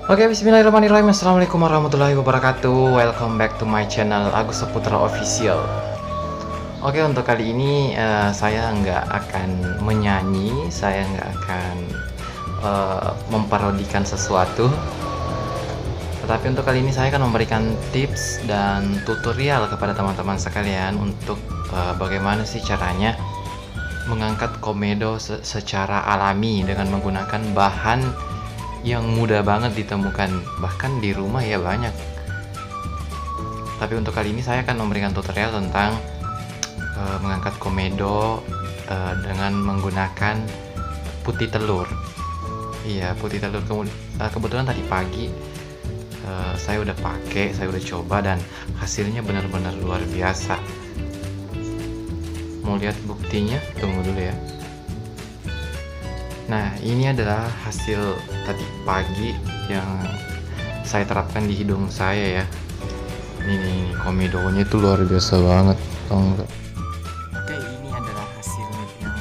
Oke, bismillahirrahmanirrahim. Assalamualaikum warahmatullahi wabarakatuh. Welcome back to my channel Agus Saputra Official. Oke, untuk kali ini saya nggak akan menyanyi, saya nggak akan memparodikan sesuatu. Tetapi untuk kali ini saya akan memberikan tips dan tutorial kepada teman-teman sekalian untuk bagaimana sih caranya mengangkat komedo secara alami dengan menggunakan bahan yang mudah banget ditemukan, bahkan di rumah ya banyak. Tapi untuk kali ini saya akan memberikan tutorial tentang mengangkat komedo dengan menggunakan putih telur. Iya, putih telur. Kebetulan tadi pagi saya udah pakai, saya udah coba, dan hasilnya benar-benar luar biasa. Mau lihat buktinya? Tunggu dulu ya. Nah, ini adalah hasil tadi pagi yang saya terapkan di hidung saya ya. Ini komedonya itu luar biasa banget, tau nggak? Oke, ini adalah hasil yang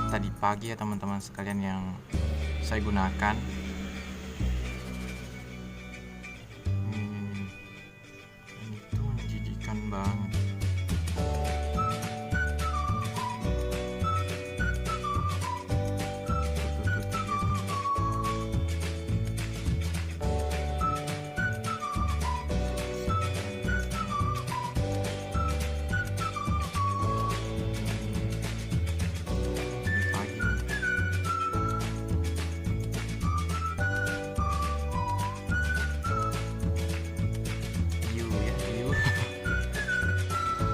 tadi pagi ya teman-teman sekalian yang saya gunakan. Ini tuh menjijikan banget.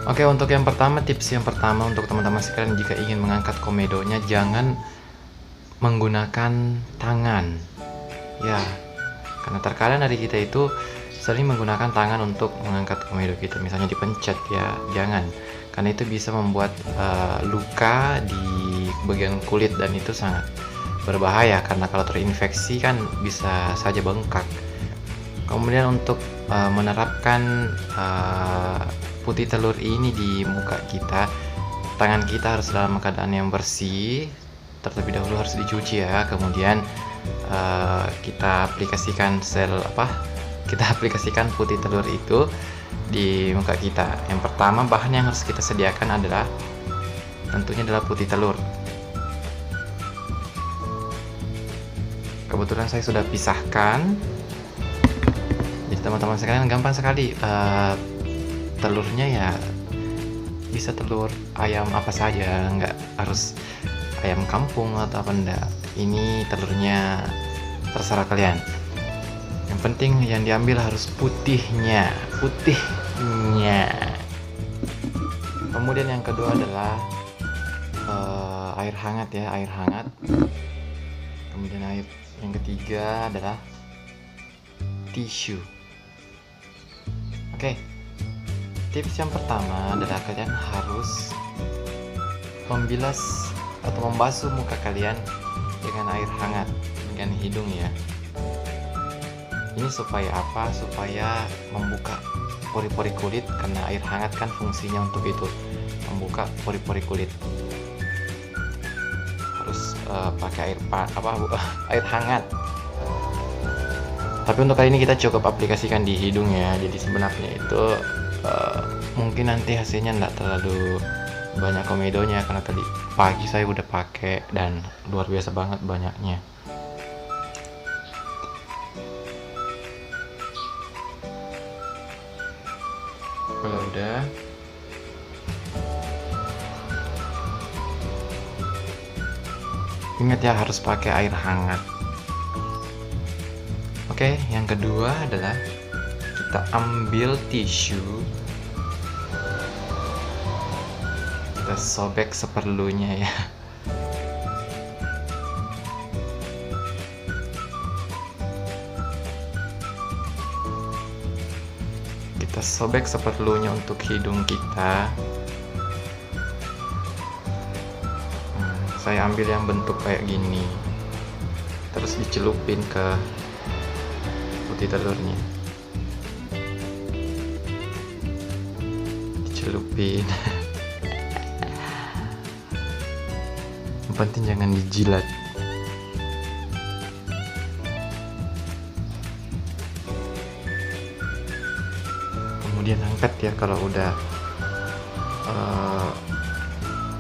Oke, untuk yang pertama, tips yang pertama untuk teman-teman sekalian jika ingin mengangkat komedonya, jangan menggunakan tangan. Ya, karena terkadang dari kita itu sering menggunakan tangan untuk mengangkat komedo kita, misalnya dipencet ya, jangan. Karena itu bisa membuat luka di bagian kulit dan itu sangat berbahaya karena kalau terinfeksi kan bisa saja bengkak. Kemudian untuk menerapkan putih telur ini di muka kita, tangan kita harus dalam keadaan yang bersih. Terlebih dahulu harus dicuci ya. Kemudian kita aplikasikan putih telur itu di muka kita. Yang pertama, bahan yang harus kita sediakan adalah tentunya adalah putih telur. Kebetulan saya sudah pisahkan. Jadi teman-teman sekalian gampang sekali. Telurnya ya bisa telur ayam apa saja, nggak harus ayam kampung atau apa enggak. Ini telurnya terserah kalian. Yang penting yang diambil harus putihnya. Kemudian yang kedua adalah air hangat ya, air hangat. Kemudian yang ketiga adalah tisu. Oke. Tips yang pertama adalah kalian harus membilas atau membasuh muka kalian dengan air hangat, dengan hidung ya. Ini supaya apa? Supaya membuka pori-pori kulit, karena air hangat kan fungsinya untuk itu, membuka pori-pori kulit. Harus pakai air hangat. Tapi untuk kali ini kita cukup aplikasikan di hidung ya. Jadi sebenarnya itu mungkin nanti hasilnya nggak terlalu banyak komedonya karena tadi pagi saya udah pakai dan luar biasa banget banyaknya. Kalau udah, ingat ya harus pakai air hangat. Oke, yang kedua adalah kita ambil tisu, kita sobek seperlunya ya. Kita sobek seperlunya untuk hidung kita. Saya ambil yang bentuk kayak gini, terus dicelupin ke putih telurnya. Dicelupin. Yang penting jangan dijilat. kemudian angkat ya kalau udah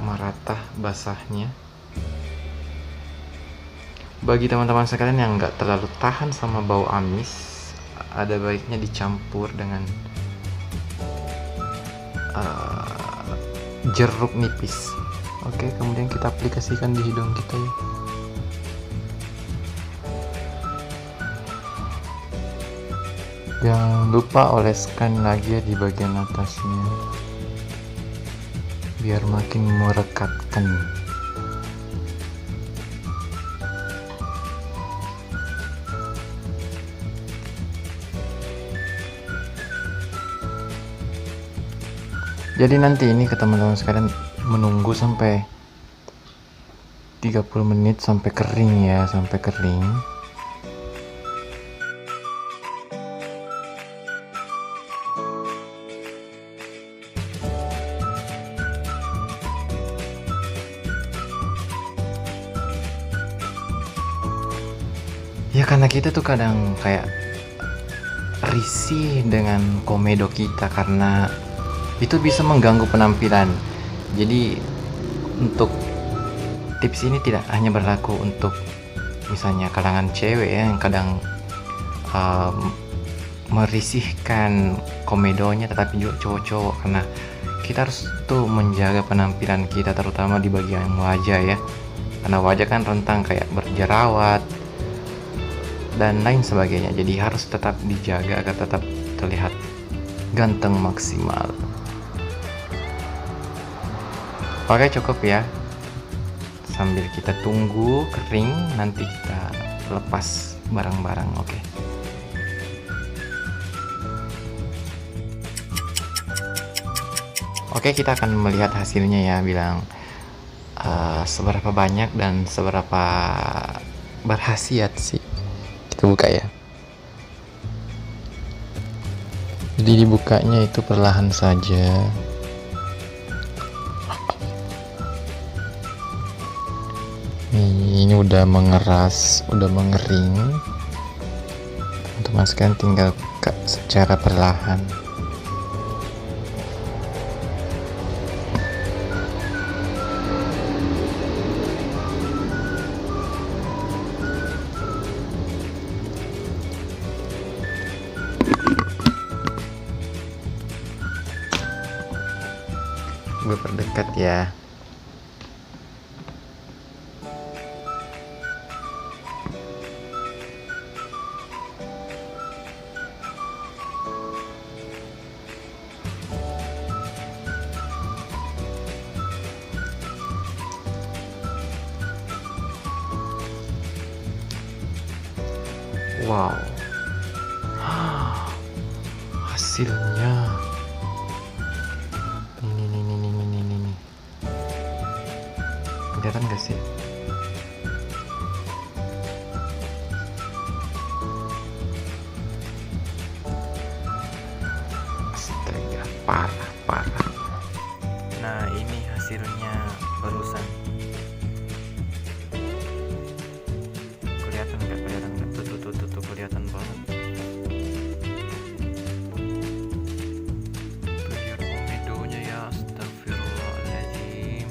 merata basahnya. Bagi teman-teman sekalian yang nggak terlalu tahan sama bau amis, ada baiknya dicampur dengan jeruk nipis. Oke, kemudian kita aplikasikan di hidung kita ya. Jangan lupa oleskan lagi ya di bagian atasnya, biar makin merekatkan. Jadi nanti ini ke teman-teman sekalian menunggu sampai 30 menit sampai kering ya, sampai kering. Ya karena kita tuh kadang kayak risih dengan komedo kita karena itu bisa mengganggu penampilan. Jadi untuk tips ini tidak hanya berlaku untuk misalnya kalangan cewek ya, yang kadang merisihkan komedonya, tetapi juga cowok-cowok, karena kita harus tuh menjaga penampilan kita terutama di bagian wajah ya, karena wajah kan rentang kayak berjerawat dan lain sebagainya. Jadi harus tetap dijaga agar tetap terlihat ganteng maksimal. Oke, cukup ya. Sambil kita tunggu kering, nanti kita lepas barang-barang. Oke, kita akan melihat hasilnya ya, bilang seberapa banyak dan seberapa berkhasiat sih. Kita buka ya. Jadi dibukanya itu perlahan saja. Ini udah mengeras, udah mengering. Untuk masukkan tinggal buka secara perlahan. Gue perdekat ya. Wow, hasilnya ini. Kelihatan gak sih? Astaga, parah. Nah, ini hasilnya barusan. Kelihatan nggak? Tuh, kelihatan banget. Lihat komedonya ya, astagfirullahaladzim.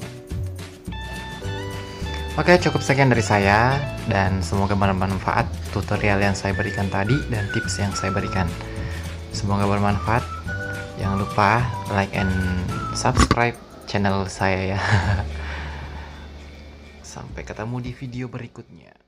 Oke, cukup sekian dari saya, dan semoga bermanfaat tutorial yang saya berikan tadi dan tips yang saya berikan. Semoga bermanfaat. Jangan lupa like and subscribe channel saya ya. Sampai ketemu di video berikutnya.